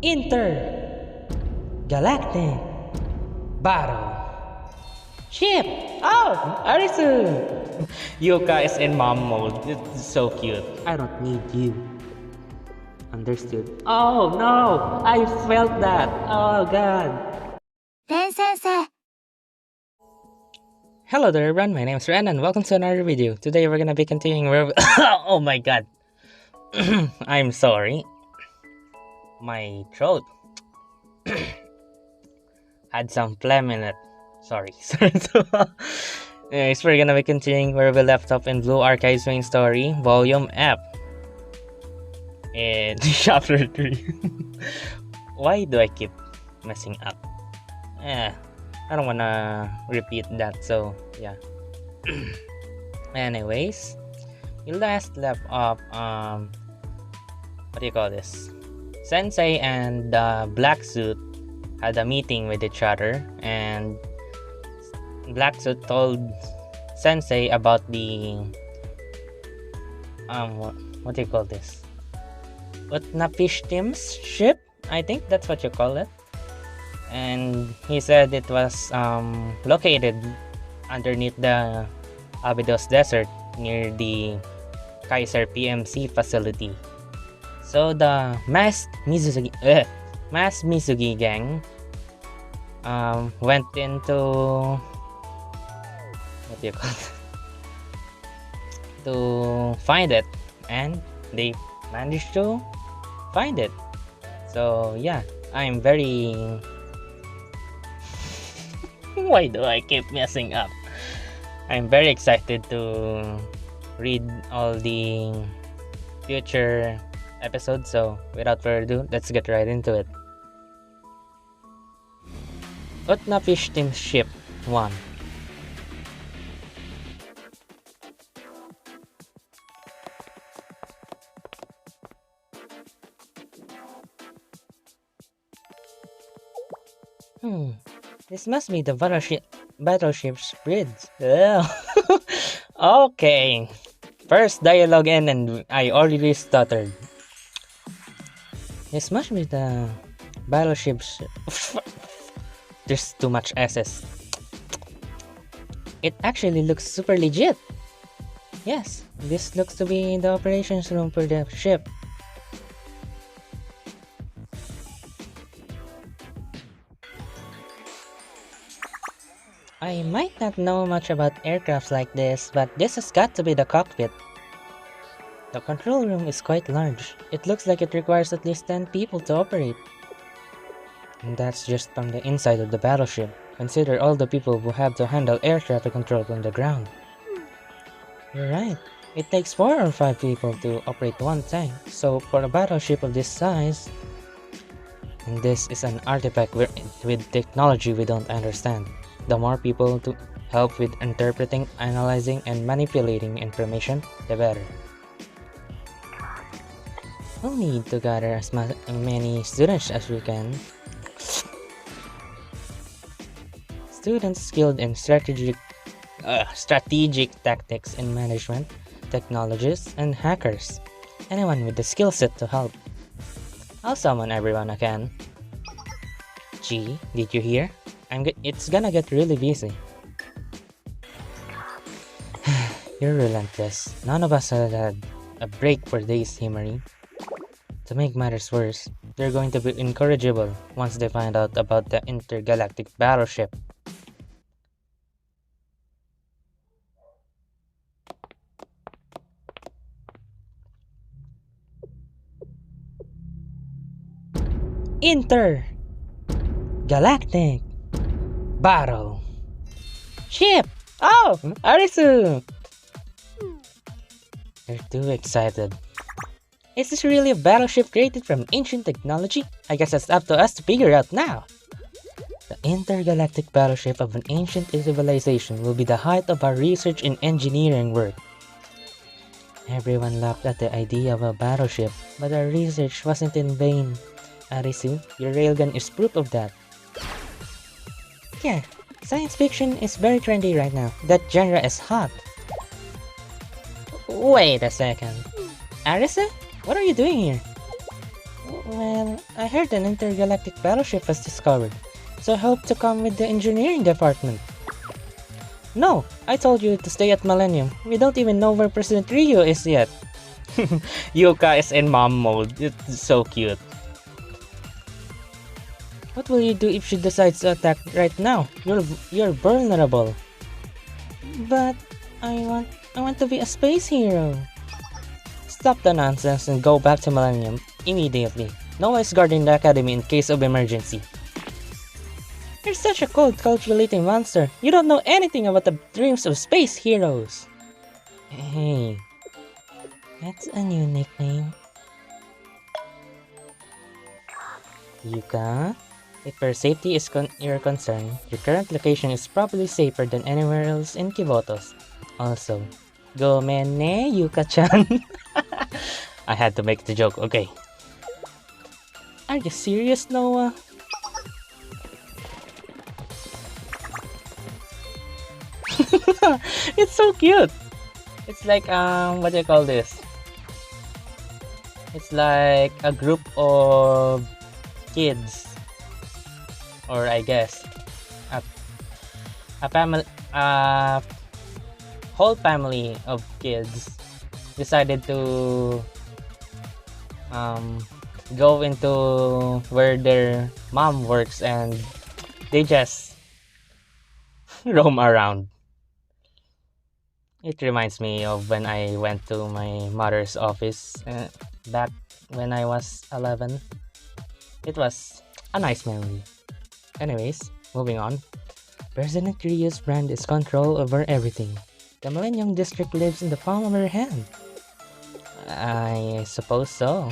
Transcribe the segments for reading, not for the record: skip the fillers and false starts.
Intergalactic battle ship. Oh, Arisu! Yuuka is in mom mode. It's so cute. I don't need you. Understood. Oh no! I felt that. Oh god. Hello there everyone, my name is Ren and welcome to another video. Today we're gonna be continuing where oh my god. I'm sorry. My throat had some phlegm in it. Sorry. Anyways, we're gonna be continuing where we left off in Blue Archives main story, Volume F. And Chapter 3. Why do I keep messing up? I don't wanna repeat that, so yeah. Anyways, we last left off, what do you call this? Sensei and the black suit had a meeting with each other, and black suit told Sensei about the what do you call this? Utnapishtim's ship? I think that's what you call it. And he said it was located underneath the Abydos Desert near the Kaiser PMC facility. So the Mass Mizugi gang went into what do you call it? To find it, and they managed to find it. So yeah, I'm very why do I keep messing up? I'm very excited to read all the future episodes, so without further ado, let's get right into it. Utnapishtim Ship 1. This must be the battleship's bridge. Okay. First dialogue in and I already stuttered. This must be the battleship's... There's too much S's. It actually looks super legit. Yes, this looks to be the operations room for the ship. I might not know much about aircrafts like this, but this has got to be the cockpit. The control room is quite large. It looks like it requires at least 10 people to operate. And that's just from the inside of the battleship. Consider all the people who have to handle air traffic control from the ground. You're right. It takes 4 or 5 people to operate one tank. So for a battleship of this size... And this is an artifact with technology we don't understand. The more people to help with interpreting, analyzing, and manipulating information, the better. We'll need to gather as many students as we can. Students skilled in strategic tactics and management, technologists, and hackers. Anyone with the skill set to help. I'll summon everyone I can. Gee, did you hear? It's gonna get really busy. You're relentless. None of us had a break for days, Himari. To make matters worse, they're going to be incorrigible once they find out about the intergalactic battleship. Intergalactic battle ship. Oh, Arisu! They're too excited. Is this really a battleship created from ancient technology? I guess it's up to us to figure out now. The intergalactic battleship of an ancient civilization will be the height of our research and engineering work. Everyone laughed at the idea of a battleship, but our research wasn't in vain. Arisu, your railgun is proof of that. Yeah, science fiction is very trendy right now. That genre is hot. Wait a second. Arisa? What are you doing here? Well, I heard an intergalactic battleship was discovered, so I hope to come with the engineering department. No, I told you to stay at Millennium. We don't even know where President Ryu is yet. Yuuka is in mom mode. It's so cute. What will you do if she decides to attack right now? You're vulnerable. But I want to be a space hero. Stop the nonsense and go back to Millennium immediately. No one is guarding the academy in case of emergency. You're such a cold, calculating monster. You don't know anything about the dreams of space heroes. Hey, that's a new nickname. Yuuka, if your safety is your concern, your current location is probably safer than anywhere else in Kibotos. Also, go mene, Yuuka-chan. I had to make the joke, okay. Are you serious, Noah? It's so cute! It's like, what do you call this? It's like a group of kids. Or I guess, a family, whole family of kids decided to go into where their mom works and they just roam around. It reminds me of when I went to my mother's office back when I was 11. It was a nice memory. Anyways, moving on. President Ryu's brand is control over everything. The Millennium District lives in the palm of her hand. I suppose so.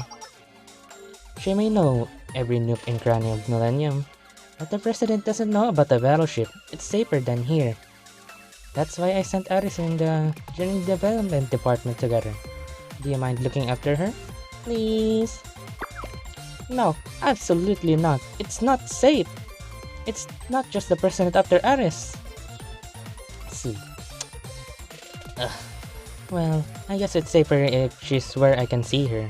She may know every nook and cranny of Millennium, but the President doesn't know about the battleship. It's safer than here. That's why I sent Aris in the Journey Development Department together. Do you mind looking after her? Please? No, absolutely not. It's not safe. It's not just the President after Aris. See. Well, I guess it's safer if she's where I can see her.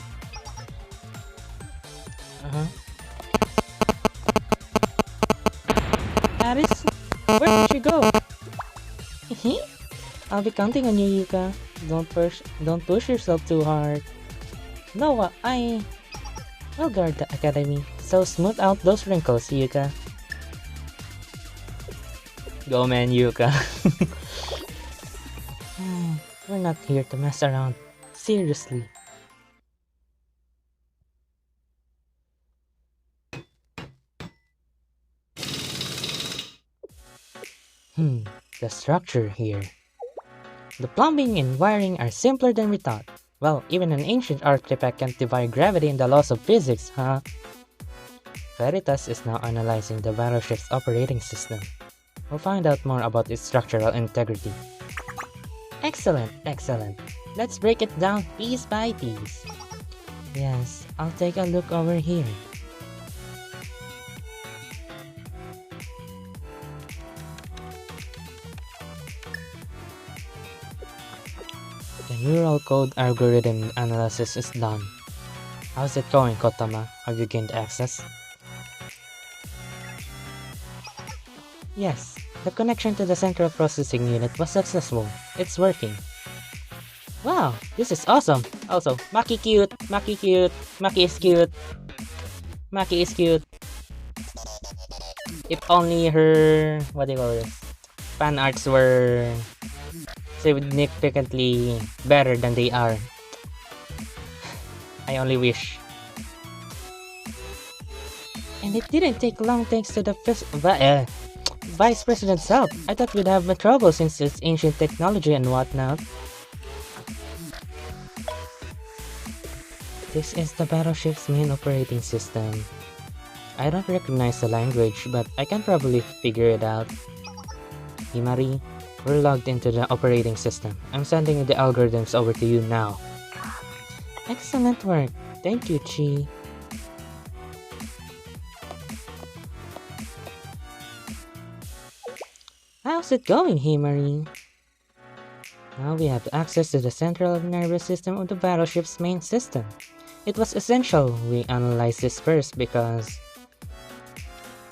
Aris? Where did she go? I'll be counting on you, Yuuka. Don't push yourself too hard. No, I'll guard the academy. So smooth out those wrinkles, Yuuka. Go man, Yuuka. We're not here to mess around. Seriously. The structure here. The plumbing and wiring are simpler than we thought. Well, even an ancient artifact can't defy gravity and the laws of physics, huh? Veritas is now analyzing the battleship's operating system. We'll find out more about its structural integrity. Excellent, excellent. Let's break it down piece by piece. Yes, I'll take a look over here. The neural code algorithm analysis is done. How's it going, Kotama? Have you gained access? Yes, the connection to the central processing unit was successful. It's working. Wow, this is awesome! Also, Maki cute! Maki cute! Maki is cute! Maki is cute! If only her... what do you call this? Fan arts were significantly better than they are. I only wish. And it didn't take long thanks to the Vice President's help. I thought we'd have trouble since it's ancient technology and whatnot. This is the battleship's main operating system. I don't recognize the language, but I can probably figure it out. Himari, we're logged into the operating system. I'm sending the algorithms over to you now. Excellent work. Thank you, Chi. How's it going, Himari? Now we have access to the central nervous system of the battleship's main system. It was essential we analyze this first because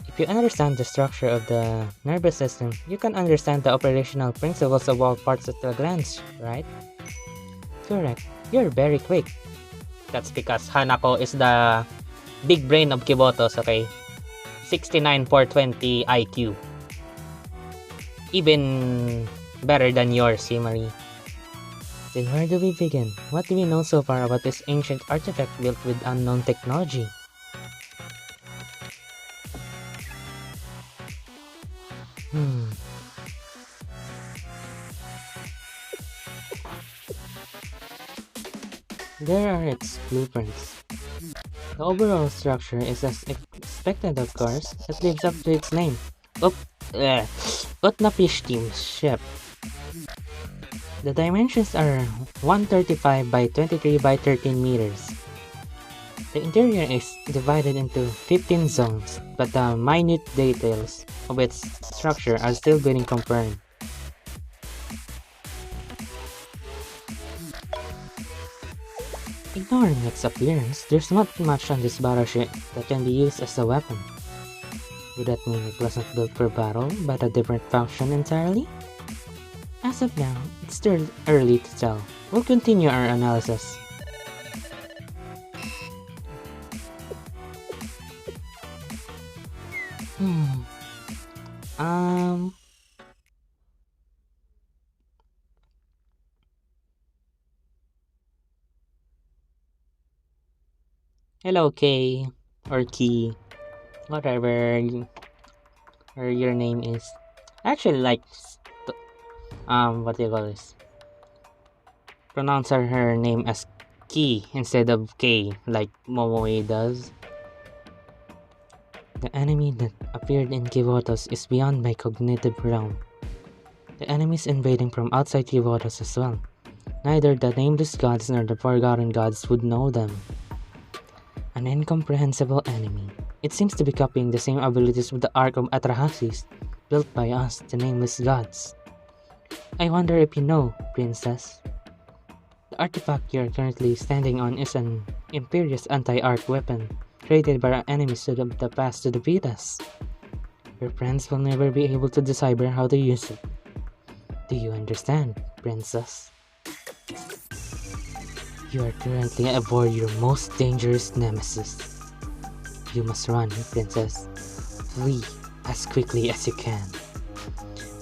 if you understand the structure of the nervous system, you can understand the operational principles of all parts at a glance, right? Correct. You're very quick. That's because Hanako is the big brain of Kibotos, okay? 69 420 IQ. Even better than yours, Himari. Then where do we begin? What do we know so far about this ancient artifact built with unknown technology? There are its blueprints. The overall structure is as expected, of course. It lives up to its name. Utnapishtim ship. The dimensions are 135 by 23 by 13 meters. The interior is divided into 15 zones, but the minute details of its structure are still being confirmed. Ignoring its appearance, there's not much on this battleship that can be used as a weapon. Would that mean it wasn't built for battle, but a different function entirely? As of now, it's still early to tell. We'll continue our analysis. Hello, Kay, or Key, whatever or your name is. I actually like, what do you call this? Pronounce her name as Key instead of K, like Momoe does. The enemy that appeared in Kivotos is beyond my cognitive realm. The enemies invading from outside Kivotos as well. Neither the nameless gods nor the forgotten gods would know them. An incomprehensible enemy. It seems to be copying the same abilities with the Ark of Atrahasis, built by us, the nameless gods. I wonder if you know, Princess. The artifact you're currently standing on is an imperious anti-Ark weapon, created by our enemies of the past to defeat us. Your friends will never be able to decipher how to use it. Do you understand, Princess? You are currently aboard your most dangerous nemesis. You must run, Princess. Flee as quickly as you can.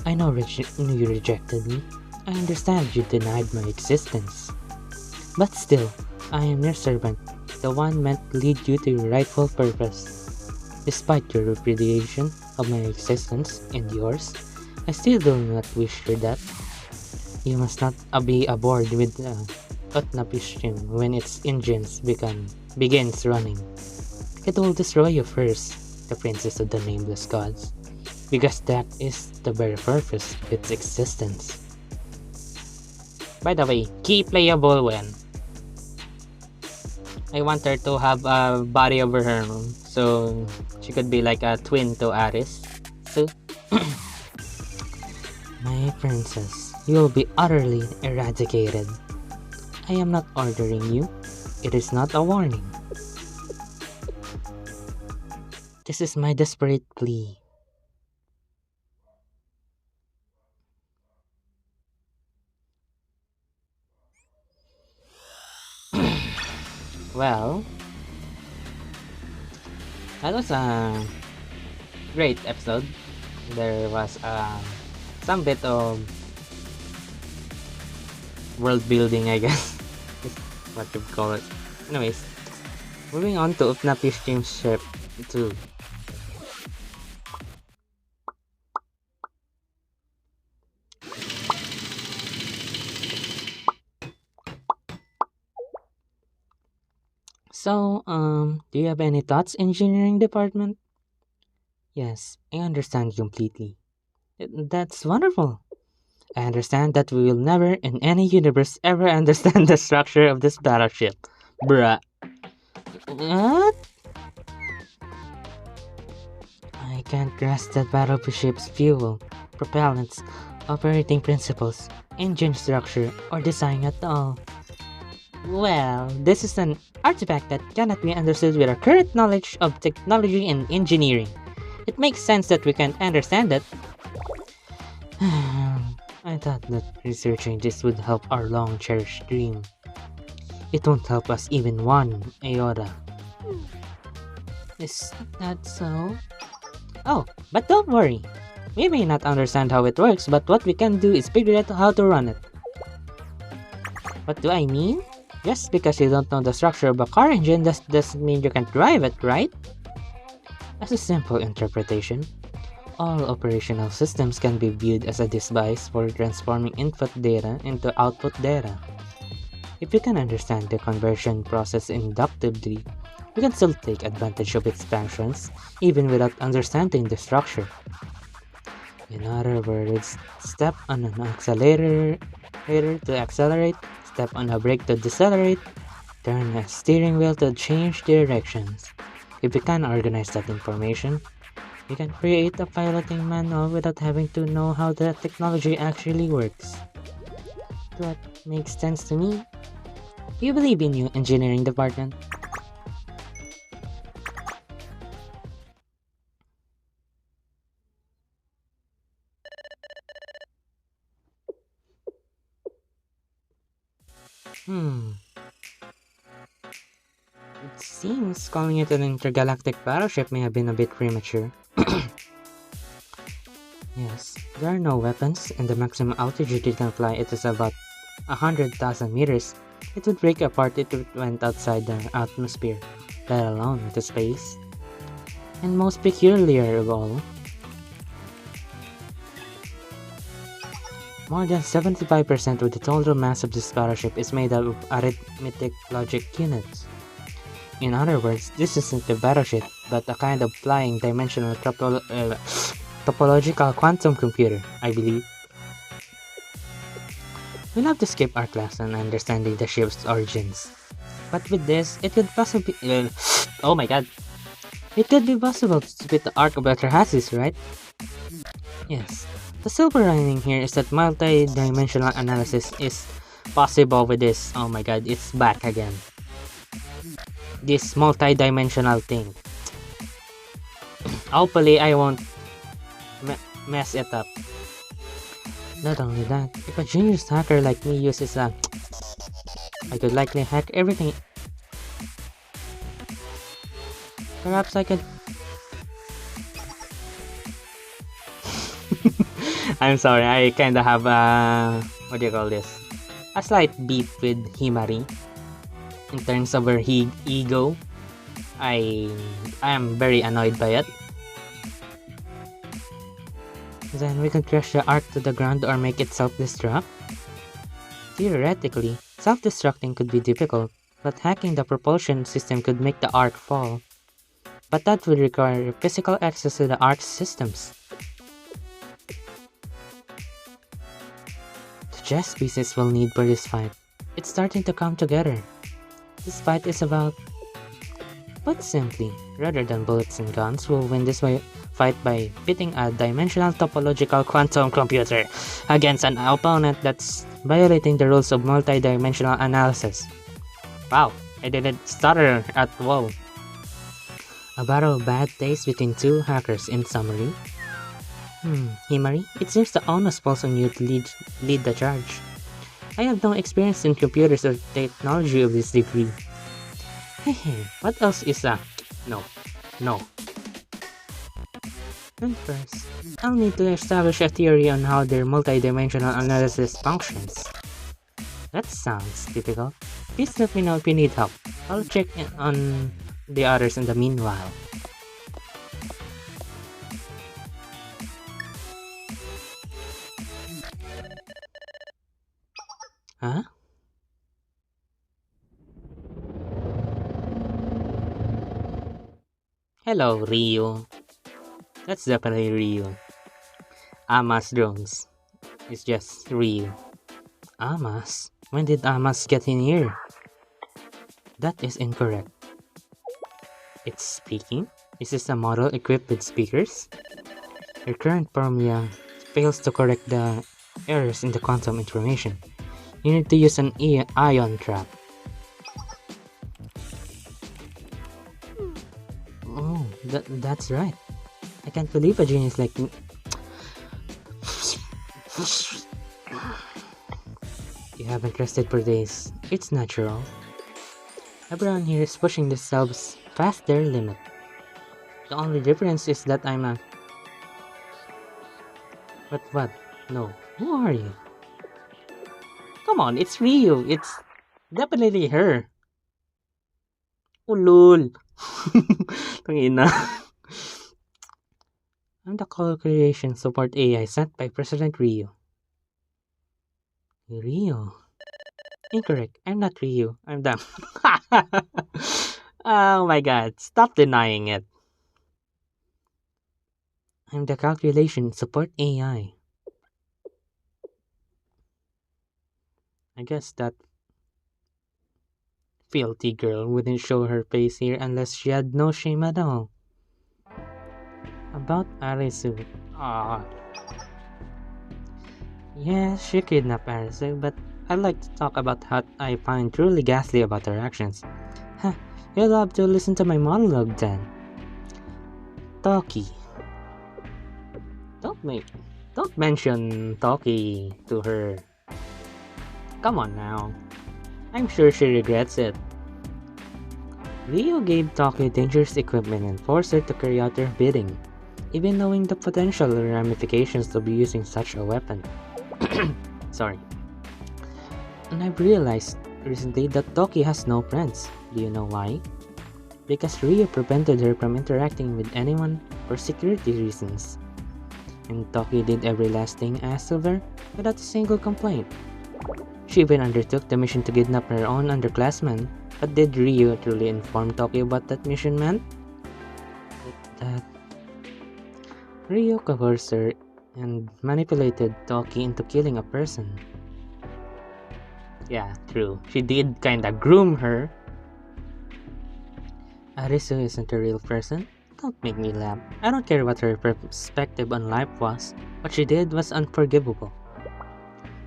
I know you rejected me. I understand you denied my existence. But still, I am your servant, the one meant to lead you to your rightful purpose. Despite your repudiation of my existence and yours, I still do not wish for that. You must not be aboard with Utnapishtim when its engines begins running. It will destroy you first, the princess of the nameless gods, because that is the very purpose of its existence. By the way, key playable when I want her to have a body of her own, so she could be like a twin to Aris. So, my princess, you will be utterly eradicated. I am not ordering you. It is not a warning. This is my desperate plea. Well, that was a great episode. There was some bit of world building, I guess. What you call it. Anyways, moving on to Utnapishtim's ship 2. So, do you have any thoughts, engineering department? Yes, I understand completely. That's wonderful. I understand that we will never in any universe ever understand the structure of this battleship. Bruh. What? I can't grasp that battleship's fuel, propellants, operating principles, engine structure, or design at all. Well, this is an artifact that cannot be understood with our current knowledge of technology and engineering. It makes sense that we can't understand it. I thought that researching this would help our long-cherished dream. It won't help us even one iota. Is that so? Oh, but don't worry. We may not understand how it works, but what we can do is figure out how to run it. What do I mean? Just because you don't know the structure of a car engine doesn't mean you can't drive it, right? As a simple interpretation, all operational systems can be viewed as a device for transforming input data into output data. If you can understand the conversion process inductively, you can still take advantage of its functions, even without understanding the structure. In other words, step on an accelerator to accelerate, step on a brake to decelerate, turn a steering wheel to change directions. If you can organize that information, you can create a piloting manual without having to know how the technology actually works. That makes sense to me. Do you believe in your engineering department? It seems calling it an intergalactic battleship may have been a bit premature. Yes, there are no weapons, and the maximum altitude it can fly it is about 100,000 meters. It would break apart if it went outside the atmosphere, let alone into space. And most peculiar of all, more than 75% of the total mass of this battleship is made up of arithmetic logic units. In other words, this isn't a battleship, but a kind of flying dimensional topological quantum computer, I believe. We'll have to skip our class on understanding the ship's origins. But with this, it could possibly... oh my god. It could be possible to split the Ark of Atrahasis, right? Yes. The silver lining here is that multi-dimensional analysis is possible with this. Oh my god, it's back again. This multi-dimensional thing. Hopefully, I won't mess it up. Not only that, if a genius hacker like me uses a... I could likely hack everything. Perhaps I could... I'm sorry, I kinda have what do you call this? A slight beef with Himari. In terms of her ego, I am very annoyed by it. Then we could crash the Ark to the ground or make it self-destruct? Theoretically, self-destructing could be difficult, but hacking the propulsion system could make the Ark fall. But that would require physical access to the Ark's systems. The chess pieces we'll need for this fight. It's starting to come together. This fight is about... Put simply, rather than bullets and guns, we'll win this fight by pitting a dimensional topological quantum computer against an opponent that's violating the rules of multi-dimensional analysis. Wow, I didn't stutter at all. A battle of bad taste between two hackers in summary. Himari, it seems the onus falls on you to lead the charge. I have no experience in computers or technology of this degree. Hehe, what else is that? No. And first, I'll need to establish a theory on how their multidimensional analysis functions. That sounds difficult. Please let me know if you need help. I'll check in on the others in the meanwhile. Huh? Hello, Ryu. That's definitely Ryu. Amas drones. It's just Ryu. Amas? When did Amas get in here? That is incorrect. It's speaking? Is this a model equipped with speakers? Your current formula fails to correct the errors in the quantum information. You need to use an ion trap. That's right. I can't believe a genius like me. You haven't rested for days. It's natural. Everyone here is pushing themselves past their limit. The only difference is that I'm a... But what? No. Who are you? Come on, it's Ryu. It's definitely her. Ulul. Tangina. I'm the co-creation support AI sent by President Ryu. Ryu. Incorrect. I'm not Ryu. I'm them. Oh my god. Stop denying it. I'm the calculation support AI. I guess that filthy girl wouldn't show her face here unless she had no shame at all. About Arisu. Ah. Yes, she kidnapped Arisu, but I'd like to talk about what I find truly ghastly about her actions. Huh, you'll have to listen to my monologue then. Toki. Don't mention Toki to her. Come on now. I'm sure she regrets it. Ryo gave Toki dangerous equipment and forced her to carry out her bidding, even knowing the potential ramifications of using such a weapon. Sorry. And I've realized recently that Toki has no friends. Do you know why? Because Ryo prevented her from interacting with anyone for security reasons. And Toki did every last thing asked of her without a single complaint. She even undertook the mission to kidnap her own underclassmen, but did Ryo truly inform Toki what that mission meant? That Ryo coerced her and manipulated Toki into killing a person. Yeah, true. She did kinda groom her. Arisu isn't a real person. Don't make me laugh. I don't care what her perspective on life was. What she did was unforgivable.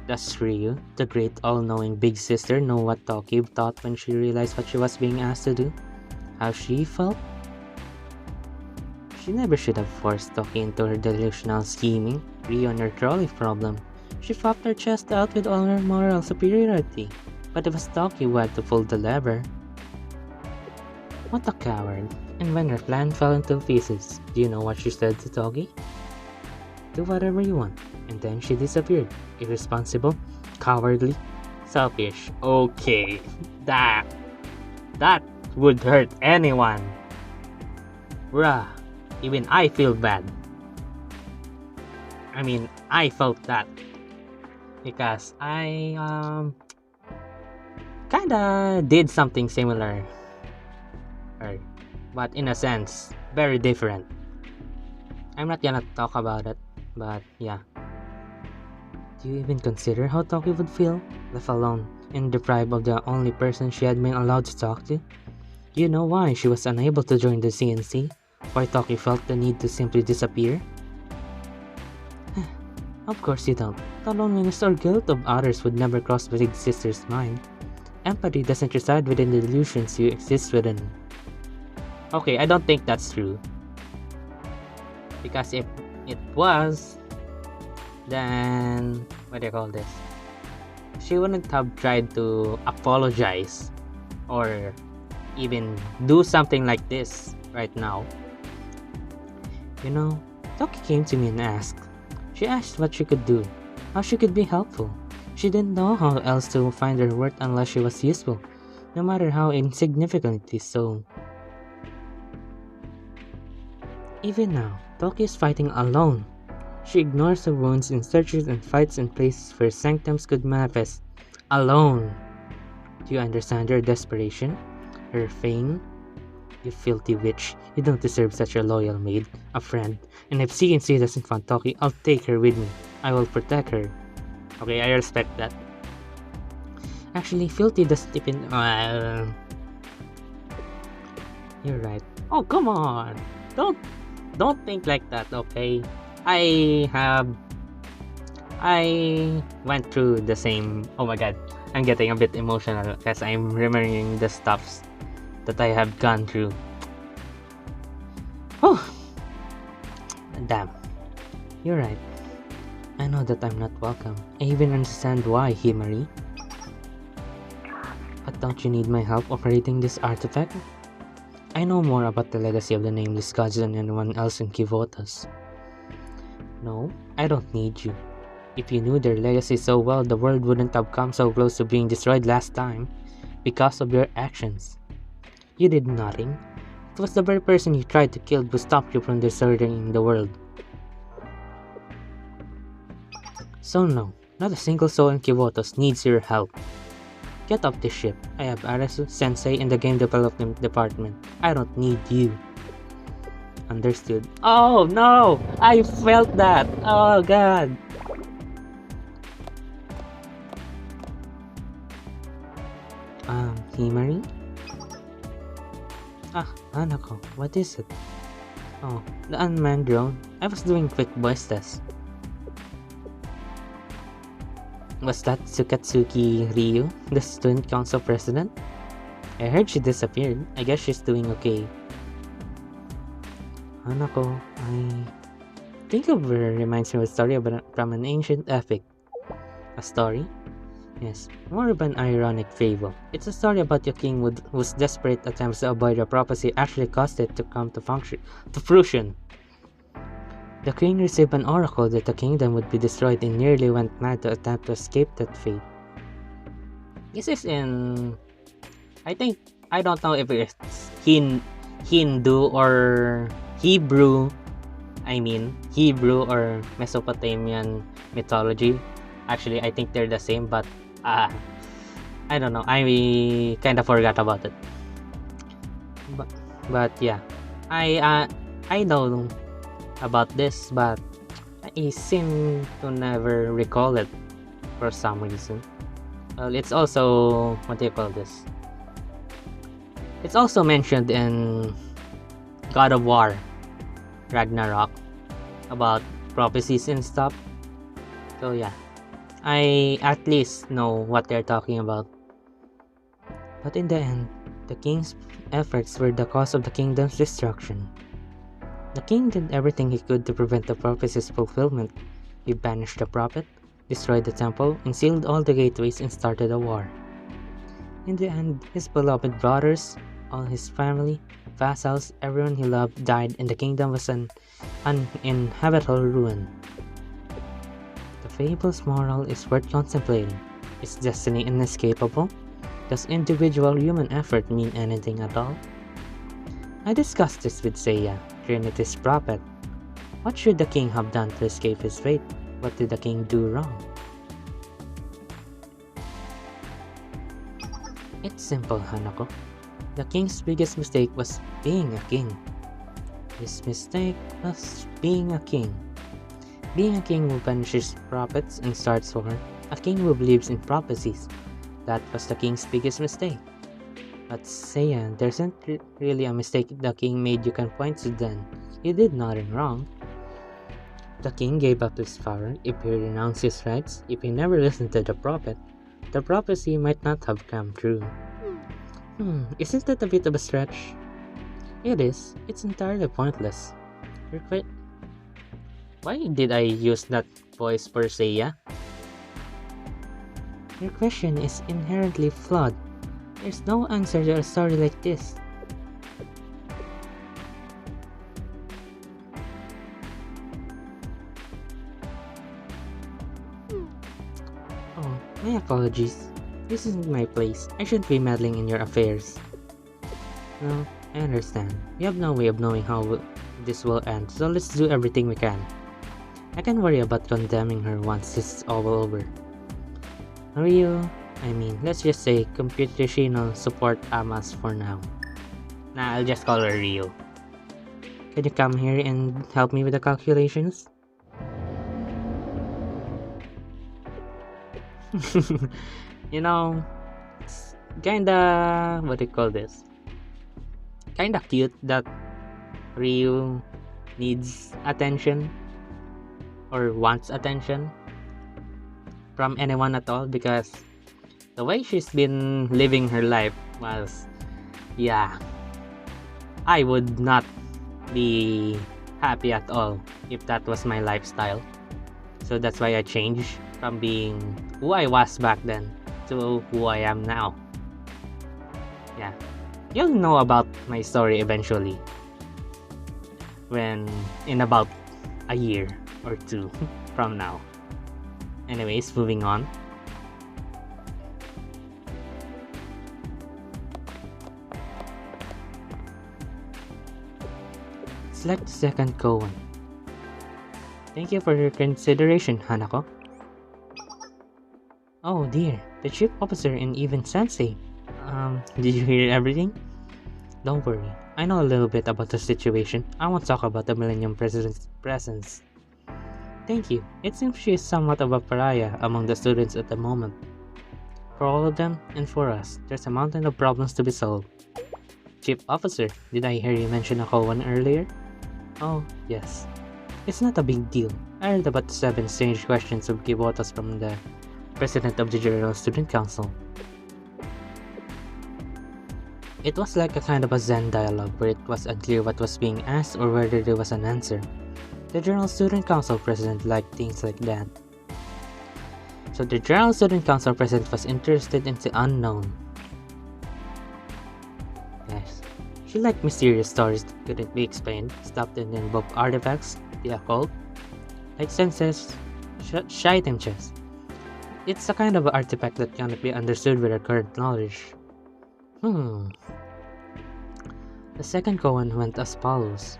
Does Ryu, the great all-knowing big sister, know what Toki thought when she realized what she was being asked to do? How she felt? She never should have forced Toki into her delusional scheming. Ryu and her trolley problem. She popped her chest out with all her moral superiority. But it was Toki who had to pull the lever. What a coward. And when her plan fell into pieces, do you know what she said to Toki? Do whatever you want. And then she disappeared. Irresponsible, cowardly, selfish. Okay, that would hurt anyone. Bruh, even I feel bad. I mean, I felt that. Because I, kinda did something similar. But in a sense, very different. I'm not gonna talk about it, but yeah. Do you even consider how Toki would feel, left alone and deprived of the only person she had been allowed to talk to? Do you know why she was unable to join the CNC? Why Toki felt the need to simply disappear? Of course you don't. The loneliness or guilt of others would never cross Big Sister's mind. Empathy doesn't reside within the delusions you exist within. Okay, I don't think that's true. Because if it was, then what do you call this? She wouldn't have tried to apologize or even do something like this right now. You know, Toki came to me and asked. She asked what she could do, how she could be helpful. She didn't know how else to find her worth unless she was useful, no matter how insignificantly so. Even now, Toki is fighting alone. She ignores her wounds and searches and fights in places where sanctums could manifest. Alone. Do you understand her desperation? Her pain? You filthy witch. You don't deserve such a loyal maid, a friend. And if CNC doesn't want Toki, I'll take her with me. I will protect her. Okay, I respect that. Actually, filthy doesn't even... You're right. Oh, come on! Don't think like that, okay? I went through the same... Oh my god, I'm getting a bit emotional because I'm remembering the stuffs that I have gone through. Oh, damn. You're right. I know that I'm not welcome. I even understand why, Himari. But don't you need my help operating this artifact? I know more about the legacy of the nameless gods than anyone else in Kivotas. No, I don't need you. If you knew their legacy so well, the world wouldn't have come so close to being destroyed last time because of your actions. You did nothing. It was the very person you tried to kill who stopped you from destroying the world. So no, not a single soul in Kivotos needs your help. Get off this ship. I have Arasu Sensei in the game development department. I don't need you. Understood. Oh no! I felt that! Oh god! Himari? Ah, Hanako, what is it? Oh, the unmanned drone. I was doing quick voice test. Was that Tsukatsuki Ryu, the student council president? I heard she disappeared. I guess she's doing okay. Hanako, I think of her reminds me of a story from an ancient epic. A story? Yes, more of an ironic fable. It's a story about a king whose desperate attempts to avoid a prophecy actually caused it to come to fruition. The king received an oracle that the kingdom would be destroyed and nearly went mad to attempt to escape that fate. This is in... I don't know if it's Hindu or Hebrew. Hebrew or Mesopotamian mythology. Actually, I think they're the same, but I don't know. I kind of forgot about it. But yeah, I know about this, but I seem to never recall it for some reason. Well, it's also, what do you call this? It's also mentioned in God of War, Ragnarok, about prophecies and stuff. So yeah, I at least know what they're talking about. But in the end, the king's efforts were the cause of the kingdom's destruction. The king did everything he could to prevent the prophecy's fulfillment. He banished the prophet, destroyed the temple, and sealed all the gateways and started a war. In the end, his beloved brothers, all his family, vassals, everyone he loved died and the kingdom was an uninhabitable ruin. The fable's moral is worth contemplating. Is destiny inescapable? Does individual human effort mean anything at all? I discussed this with Seiya, Trinity's prophet. What should the king have done to escape his fate? What did the king do wrong? It's simple, Hanako. The king's biggest mistake was being a king. His mistake was being a king. Being a king who punishes prophets and starts war. A king who believes in prophecies. That was the king's biggest mistake. But Seiya, there isn't really a mistake the king made you can point to then. He did nothing wrong. The king gave up his power if he renounced his rights. If he never listened to the prophet, the prophecy might not have come true. Isn't that a bit of a stretch? It is. It's entirely pointless. Why did I use that voice for Seiya? Your question is inherently flawed. There's no answer to a story like this. Oh, my apologies. This isn't my place. I shouldn't be meddling in your affairs. No, I understand. We have no way of knowing how this will end, so let's do everything we can. I can worry about condemning her once this is all over. Let's just say computational support Amas for now. Nah, I'll just call her Rio. Can you come here and help me with the calculations? You know, it's kinda, what do you call this? Kinda cute that Ryu needs attention or wants attention from anyone at all, because the way she's been living her life was, yeah, I would not be happy at all if that was my lifestyle. So that's why I changed from being who I was back then to who I am now. Yeah. You'll know about my story eventually. When in about a year or two from now. Anyways, moving on. Select the second koan. Thank you for your consideration, Hanako. Oh dear, the chief officer and even Sensei. Did you hear everything? Don't worry, I know a little bit about the situation. I won't talk about the Millennium President's presence. Thank you. It seems she is somewhat of a pariah among the students at the moment. For all of them, and for us, there's a mountain of problems to be solved. Chief Officer, did I hear you mention a koan earlier? Oh, yes. It's not a big deal. I heard about the 7 strange questions of Kibotas from the President of the General Student Council. It was like a kind of a Zen dialogue where it was unclear what was being asked or whether there was an answer. The General Student Council President liked things like that. So the General Student Council President was interested in the unknown. Yes. She liked mysterious stories that couldn't be explained, stuff that involved artifacts, the occult, like senses, Shaitem chest. It's a kind of artifact that cannot be understood with our current knowledge. The second koan went as follows.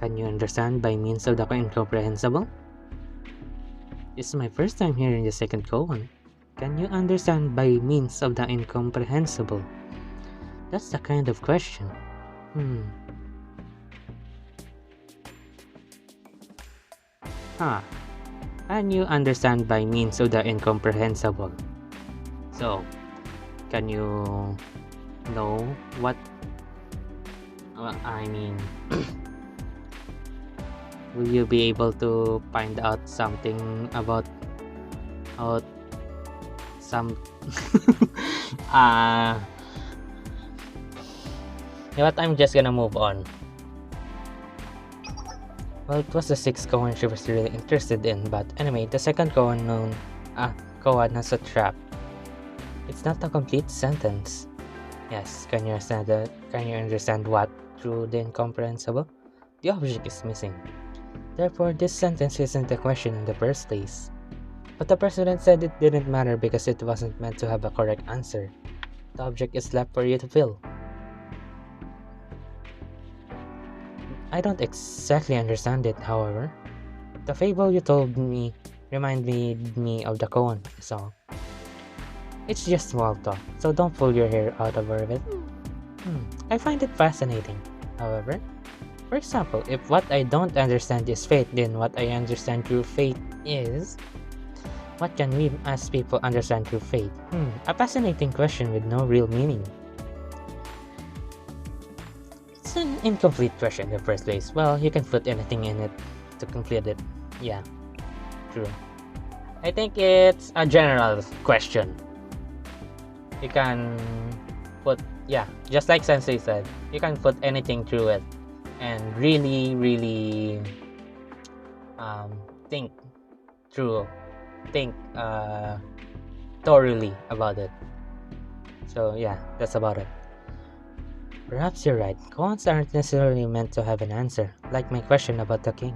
Can you understand by means of the incomprehensible? This is my first time hearing the second koan. Can you understand by means of the incomprehensible? That's the kind of question. Can you understand by means of the incomprehensible? So, can you know what I mean? Will you be able to find out something about some you know what, I'm just gonna move on. Well, it was the 6th koan she was really interested in, but anyway, the second koan koan has a trap. It's not a complete sentence. Yes, can you understand that? Can you understand what through the incomprehensible? The object is missing. Therefore, this sentence isn't a question in the first place. But the president said it didn't matter because it wasn't meant to have a correct answer. The object is left for you to fill. I don't exactly understand it, however. The fable you told me reminded me of the koan, so it's just small talk, so don't pull your hair out of it. I find it fascinating, however. For example, if what I don't understand is fate, then what I understand through fate is... What can we as people understand through fate? A fascinating question with no real meaning. It's an incomplete question in the first place. Well, you can put anything in it to complete it. Yeah, true. I think it's a general question. You can put, yeah, just like Sensei said, you can put anything through it and really think thoroughly about it. So yeah, that's about it. Perhaps you're right. Koans aren't necessarily meant to have an answer, like my question about the king.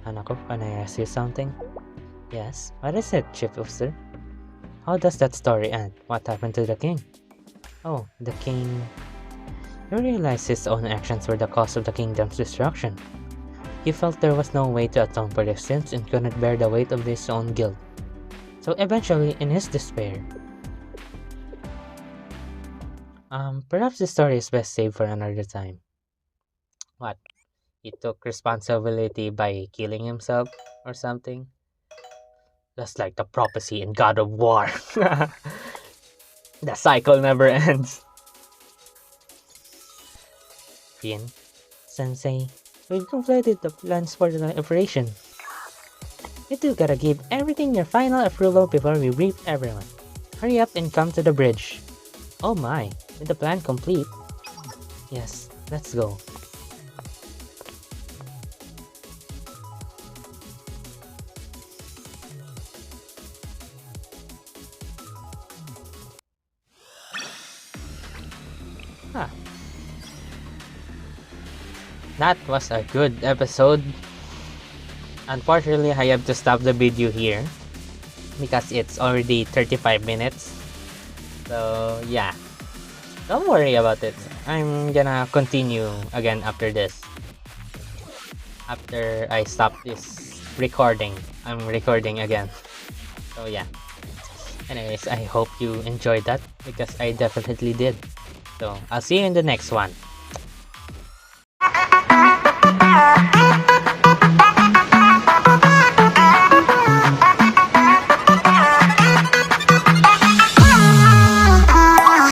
Hanako, can I ask you something? Yes, what is it, Chief Officer? How does that story end? What happened to the king? Oh, the king... He realized his own actions were the cause of the kingdom's destruction. He felt there was no way to atone for their sins and couldn't bear the weight of his own guilt. So eventually, in his despair... perhaps the story is best saved for another time. What? He took responsibility by killing himself or something? That's like the prophecy in God of War. The cycle never ends. Rin, Sensei, we've completed the plans for the operation. You two gotta give everything your final approval before we brief everyone. Hurry up and come to the bridge. Oh my, is the plan complete? Yes, let's go. That was a good episode. Unfortunately, I have to stop the video here because it's already 35 minutes. So yeah, don't worry about it. I'm gonna continue again after this. After I stop this recording, I'm recording again. So yeah. Anyways, I hope you enjoyed that because I definitely did. So I'll see you in the next one.